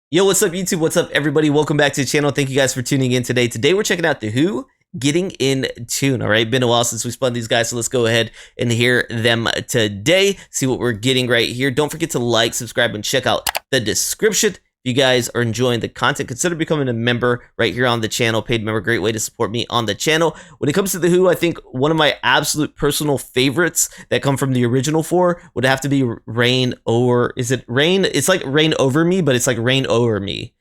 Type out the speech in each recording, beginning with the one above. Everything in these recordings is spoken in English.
Yo, what's up YouTube? What's up everybody? Welcome back to the channel. Thank you guys for tuning in today. Today we're checking out The Who, Getting in Tune. All right, been a while since we spun these guys, so let's go ahead and hear them today. See what we're getting right here. Don't forget to like, subscribe, and check out the description. If you guys are enjoying the content, consider becoming a member right here on the channel. Paid member, great way to support me on the channel. When it comes to The Who, I think one of my absolute personal favorites that come from the original four would have to be Rain Over. Is it Rain? It's like Rain Over Me, but it's like Rain Over Me.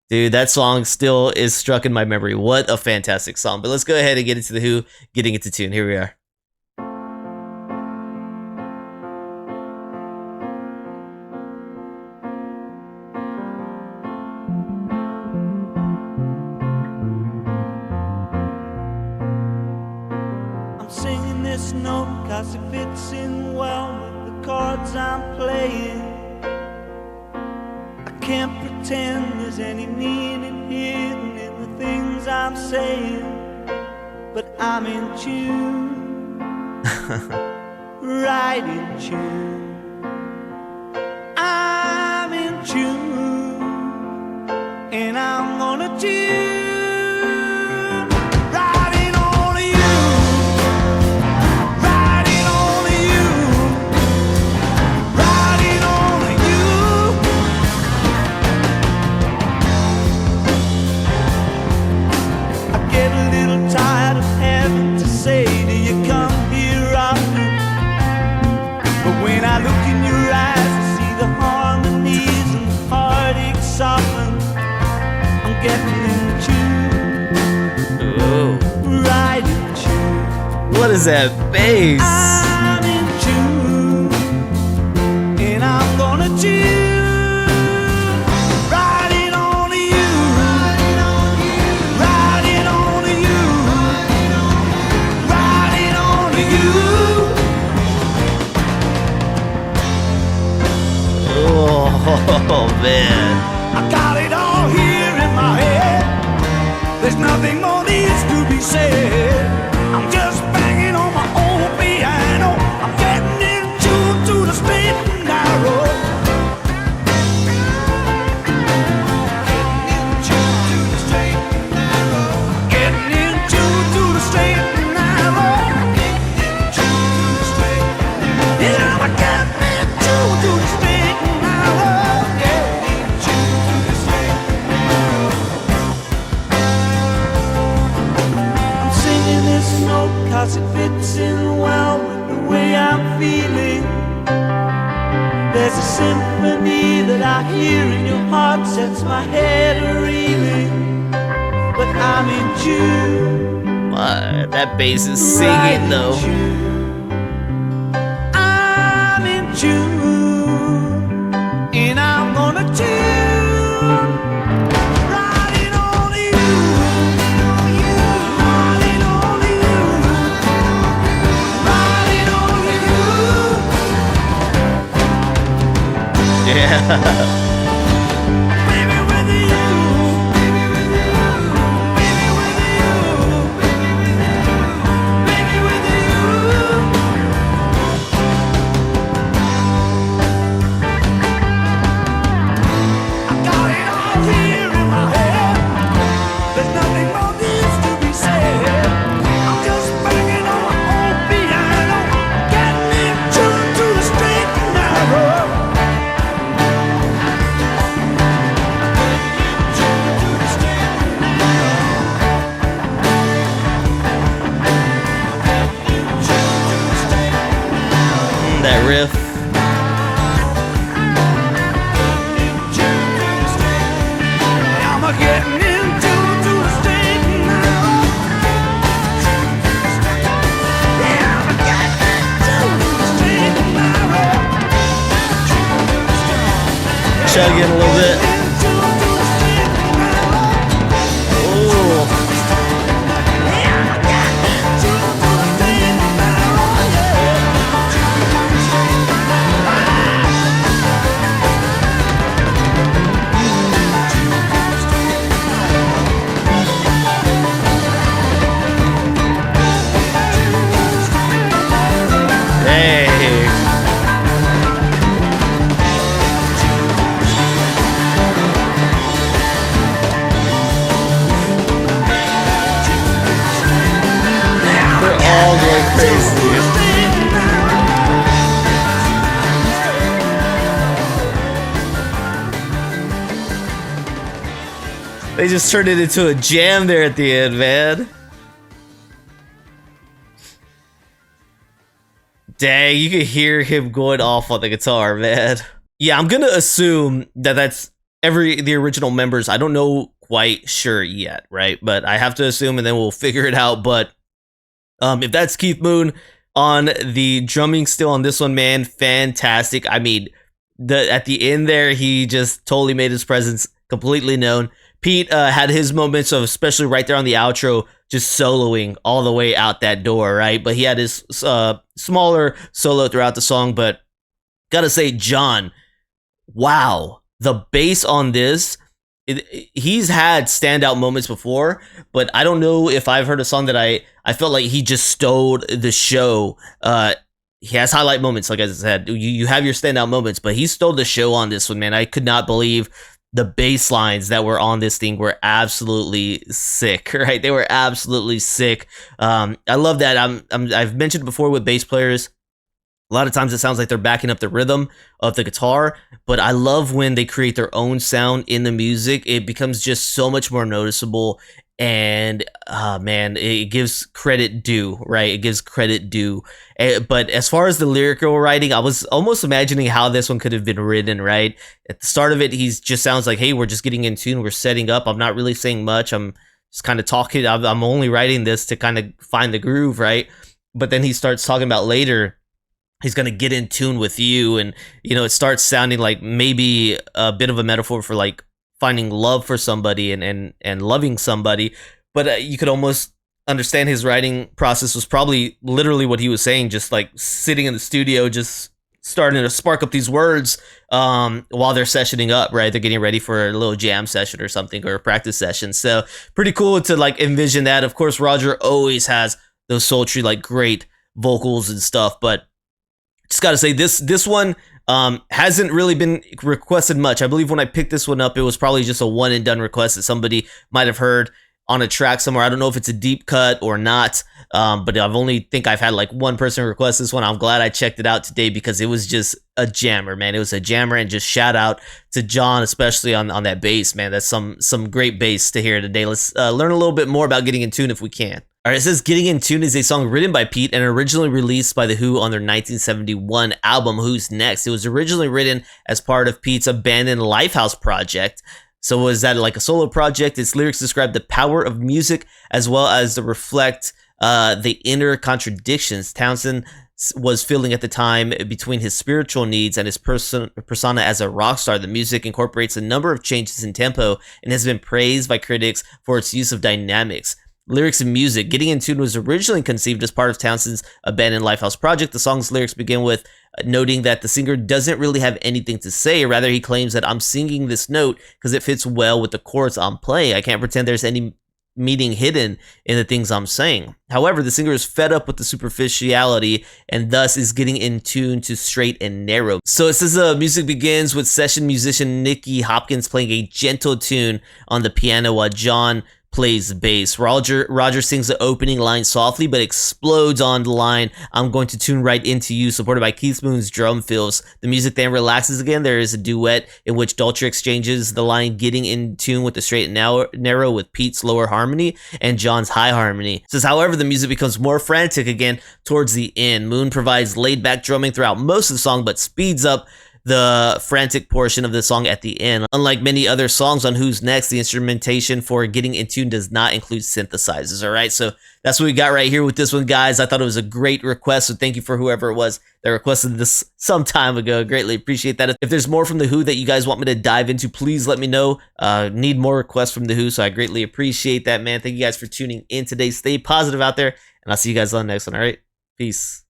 Dude, that song still is struck in my memory. What a fantastic song. But let's go ahead and get into The Who, Getting into Tune. Here we are. Singing this note cause it fits in well with the chords I'm playing. I can't pretend there's any meaning hidden in the things I'm saying, but I'm in tune, right in tune. I'm in tune, and I'm gonna tune. What is that bass? I'm in tune, and I'm gonna tune. Riding on to you, riding on to you, riding on to you. Oh man, I got it all here in my head. There's nothing more needs to be said. I'm just banging on my old piano. I'm getting in tune to the straight and narrow. Getting in tune to the straight and narrow. Yeah, I'm getting in tune to the straight and narrow. I'm singing this note cause it fits in well with the way I'm feeling. There's a symphony that I hear in your heart, sets my head a-reeling. But I'm in tune. that bass is singing though. I'm in tune, and I'm gonna tune. Riding on to you, riding on to you, riding on to you. Yeah. Baby with you, baby with you, baby with you, baby with you. I got it all here in my head. There's nothing more needs to be said. I'm just banging on my own piano, getting in tune to the straight and narrow. They just turned it into a jam there at the end, man. Dang, you could hear him going off on the guitar, man. Yeah, I'm gonna assume that that's the original members. I don't know quite sure yet, right? But I have to assume, and then we'll figure it out. But if that's Keith Moon on the drumming still on this one, man, fantastic. I mean, at the end there, he just totally made his presence completely known. Pete had his moments of, especially right there on the outro, just soloing all the way out that door, right? But he had his smaller solo throughout the song. But gotta say, John, wow, the bass on this, he's had standout moments before, but I don't know if I've heard a song that I felt like he just stole the show. He has highlight moments, like I said. You have your standout moments, but he stole the show on this one, man. I could not believe the bass lines that were on this thing were absolutely sick, right? They were absolutely sick. I love that. I've mentioned before with bass players, a lot of times it sounds like they're backing up the rhythm of the guitar, but I love when they create their own sound in the music. It becomes just so much more noticeable, and man, it gives credit due, right? It gives credit due. But as far as the lyrical writing, I was almost imagining how this one could have been written, right? At the start of it, he just sounds like, hey, we're just getting in tune, we're setting up, I'm not really saying much, I'm just kind of talking, I'm only writing this to kind of find the groove, right? But then he starts talking about later, he's going to get in tune with you, and it starts sounding like maybe a bit of a metaphor for like finding love for somebody and loving somebody. But you could almost understand his writing process was probably literally what he was saying, just like sitting in the studio, just starting to spark up these words while they're sessioning up, right? They're getting ready for a little jam session or something, or a practice session. So pretty cool to like envision that. Of course, Roger always has those sultry, like great vocals and stuff, but just gotta say, this one hasn't really been requested much. I believe when I picked this one up, it was probably just a one and done request that somebody might have heard on a track somewhere. I don't know if it's a deep cut or not, but I've had like one person request this one. I'm glad I checked it out today because it was just a jammer, man. It was a jammer, and just shout out to John, especially on that bass, man. That's some great bass to hear today. Let's learn a little bit more about Getting in Tune if we can. All right, it says Getting in Tune is a song written by Pete and originally released by The Who on their 1971 album, Who's Next. It was originally written as part of Pete's abandoned Lifehouse project. So was that like a solo project? Its lyrics describe the power of music as well as to reflect the inner contradictions Townsend was feeling at the time between his spiritual needs and his persona as a rock star. The music incorporates a number of changes in tempo and has been praised by critics for its use of dynamics. Lyrics and music. Getting in Tune was originally conceived as part of Townsend's abandoned Lifehouse project. The song's lyrics begin with noting that the singer doesn't really have anything to say. Rather, he claims that I'm singing this note because it fits well with the chords I'm playing. I can't pretend there's any meaning hidden in the things I'm saying. However, the singer is fed up with the superficiality and thus is getting in tune to straight and narrow. So it says the music begins with session musician Nicky Hopkins playing a gentle tune on the piano while John plays bass. Roger sings the opening line softly but explodes on the line, I'm going to tune right into you, supported by Keith Moon's drum fills. The music then relaxes again. There is a duet in which Daltrey exchanges the line Getting in Tune with the straight and narrow with Pete's lower harmony and John's high harmony. It says, however, the music becomes more frantic again towards the end. Moon provides laid back drumming throughout most of the song but speeds up the frantic portion of the song at the end. Unlike many other songs on Who's Next, the instrumentation for Getting in Tune does not include synthesizers. All right, so that's what we got right here with this one, guys. I thought it was a great request, so thank you for whoever it was that requested this some time ago. Greatly appreciate that. If there's more from The Who that you guys want me to dive into, please let me know. Need more requests from The Who, so I greatly appreciate that, man. Thank you guys for tuning in today. Stay positive out there, and I'll see you guys on the next one. All right, peace.